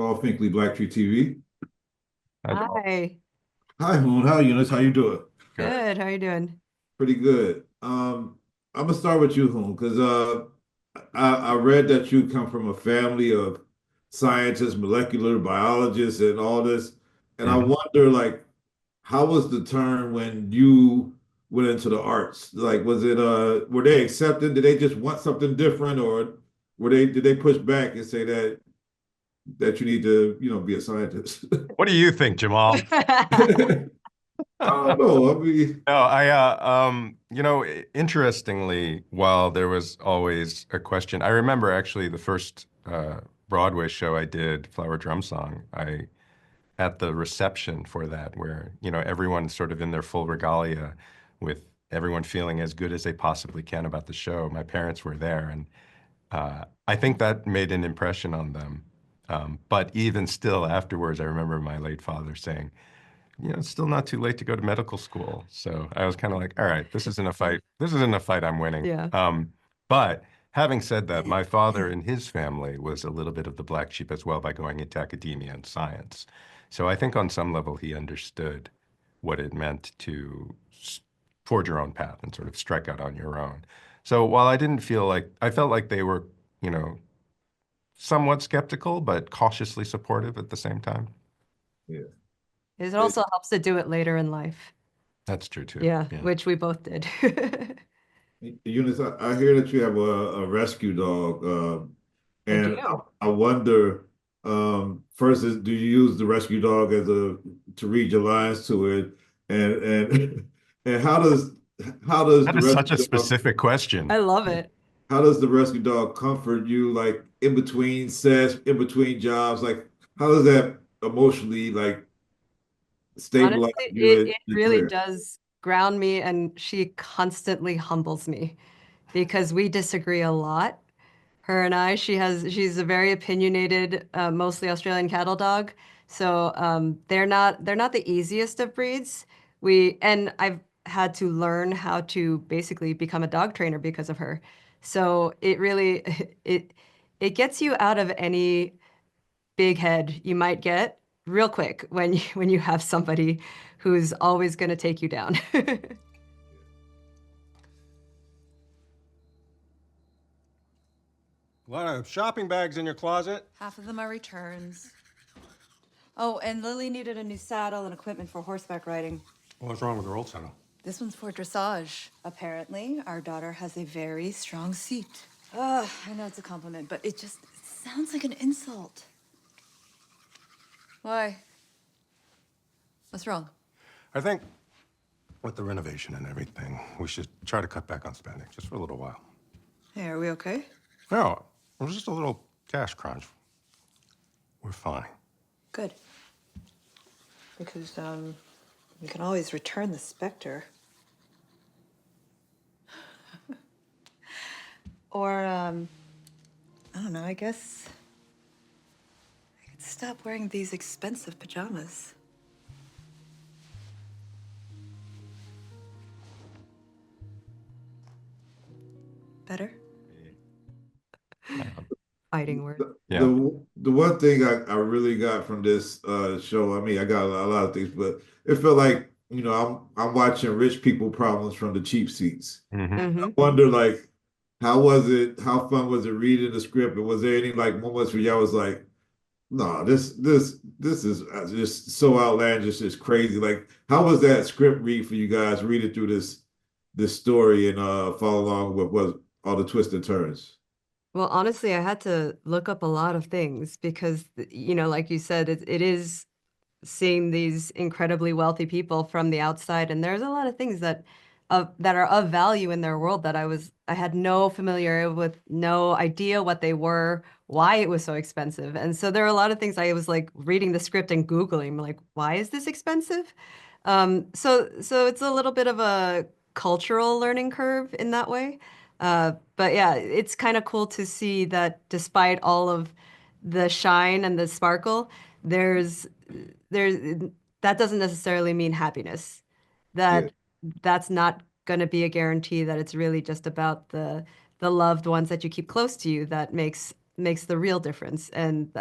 Jamaal Finkley, BlackTree TV. Hi, Jamaal. Hi, Hi, Hoon. How are you? Eunice? How you doing? Good. good. How are you doing? Pretty good. I'm gonna start with you, Hoon, because I read that you come from a family of scientists, molecular biologists, and all this. And I Mhm. wonder, like, how was the turn when you went into the arts? Like, was it were they accepting? Did they just want something different, or did they push back and say that you need to, be a scientist? What do you think, Jamaal? I don't know. I mean, No, interestingly, while there was always a question, I remember actually the first Broadway show I did, Flower Drum Song, at the reception for that, where, everyone's sort of in their full regalia with everyone feeling as good as they possibly can about the show. My parents were there, and I think that made an impression on them. But even still, afterwards, I remember my late father saying, it's still not too late to go to medical school. So I was kind of like, all right, this isn't a fight. This isn't a fight I'm winning. Yeah. But having said that, my father and his family was a little bit of the black sheep as well by going into academia and science. So I think on some level he understood what it meant to forge your own path and sort of strike out on your own. So while I didn't feel like, I felt like they were, you know, somewhat skeptical, but cautiously supportive at the same time. yeah. It Eh, also helps to do it later in life. That's true too. Yeah, Yeah. which we both did. Eunice, I hear that you have a rescue dog, I and do. I wonder, first, do you use the rescue dog as a to read your lines to it, and and how does That the is such rescue a dog specific question. I love it. how does the rescue dog comfort you, like in between sets, in between jobs, like how does that emotionally like stabilize Honestly, you it, in it your really career? does ground me, and she constantly humbles me because we disagree a lot. Her and I, she's a very opinionated, mostly Australian cattle dog. So they're not the easiest of breeds. And I've had to learn how to basically become a dog trainer because of her. So it really it it gets you out of any big head you might get real quick when when you have somebody who's always going to take you down. A lot of shopping bags in your closet. Half of them are returns. Oh, and Lily needed a new saddle and equipment for horseback riding. What's wrong with her old saddle? This one's for dressage. Apparently, our daughter has a very strong seat. I know it's a compliment, but it sounds like an insult. Why? What's wrong? I think with the renovation and everything, we should try to cut back on spending just for a little while. Hey, are we okay? No, it was just a little cash crunch. We're fine. Good. Because, we can always return the Spectre. Or, I don't know, I guess I could stop wearing these expensive pajamas. Better? Fighting word. Yeah. The one thing I really got from this show, I mean, I got a lot of things, but it felt like, I'm watching rich people problems from the cheap seats. Hmm. I Hmm. wonder, like, how was it? How fun was it reading the script? And was there any like moments where y'all was like, no, this is just so outlandish, it's crazy. Like, how was that script read for you guys reading through this story and follow along with what all the twists and turns? Well, honestly, I had to look up a lot of things because, like you said, it is seeing these incredibly wealthy people from the outside, and there's a lot of things that are of value in their world that I had no familiarity with, no idea what they were, why it was so expensive. And so there are a lot of things I was like reading the script and Googling, like, why is this expensive? So it's a little bit of a cultural learning curve in that way. But yeah, it's kind of cool to see that despite all of the shine and the sparkle, there's there's that doesn't necessarily mean happiness. Yeah, That that's not going to be a guarantee that it's really just about the loved ones that you keep close to you that makes the real difference. And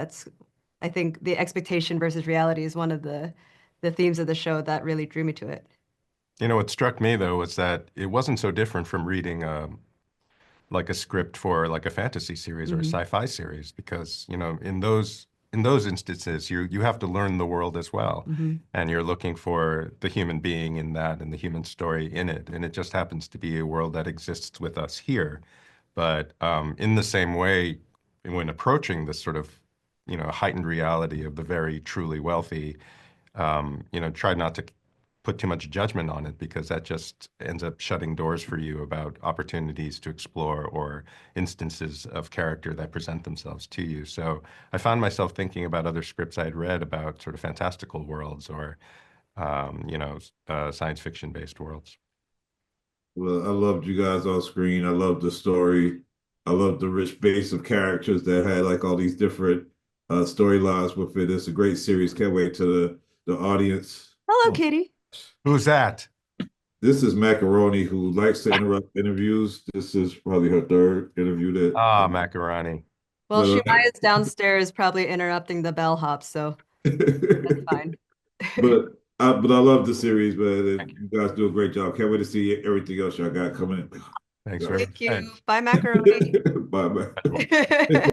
I think the expectation versus reality is one of the themes of the show that really drew me to it. You know, what struck me though was that it wasn't so different from reading like a script for like a fantasy series or a sci-fi series, because you know in those instances you have to learn the world as well, and you're looking for the human being in that and the human story in it, and it just happens to be a world that exists with us here. But in the same way, when approaching this sort of heightened reality of the very truly wealthy, try not to put too much judgment on it, because that just ends up shutting doors for you about opportunities to explore or instances of character that present themselves to you. So I found myself thinking about other scripts I had read about sort of fantastical worlds or, science fiction based worlds. Well, I loved you guys on screen. I loved the story. I loved the rich base of characters that had like all these different storylines with it. It's a great series. Can't wait to the audience. Hello, Kitty. Who's that? This is Macaroni, who likes to interrupt interviews. This is probably her third interview that. Ah, Macaroni. Well, But, Shemaya's downstairs probably interrupting the bellhop, so that's fine. but I love the series, man. And you guys do a great job. Can't wait to see everything else y'all got coming. Thanks very Thank you. much. Bye, Macaroni. Bye, bye.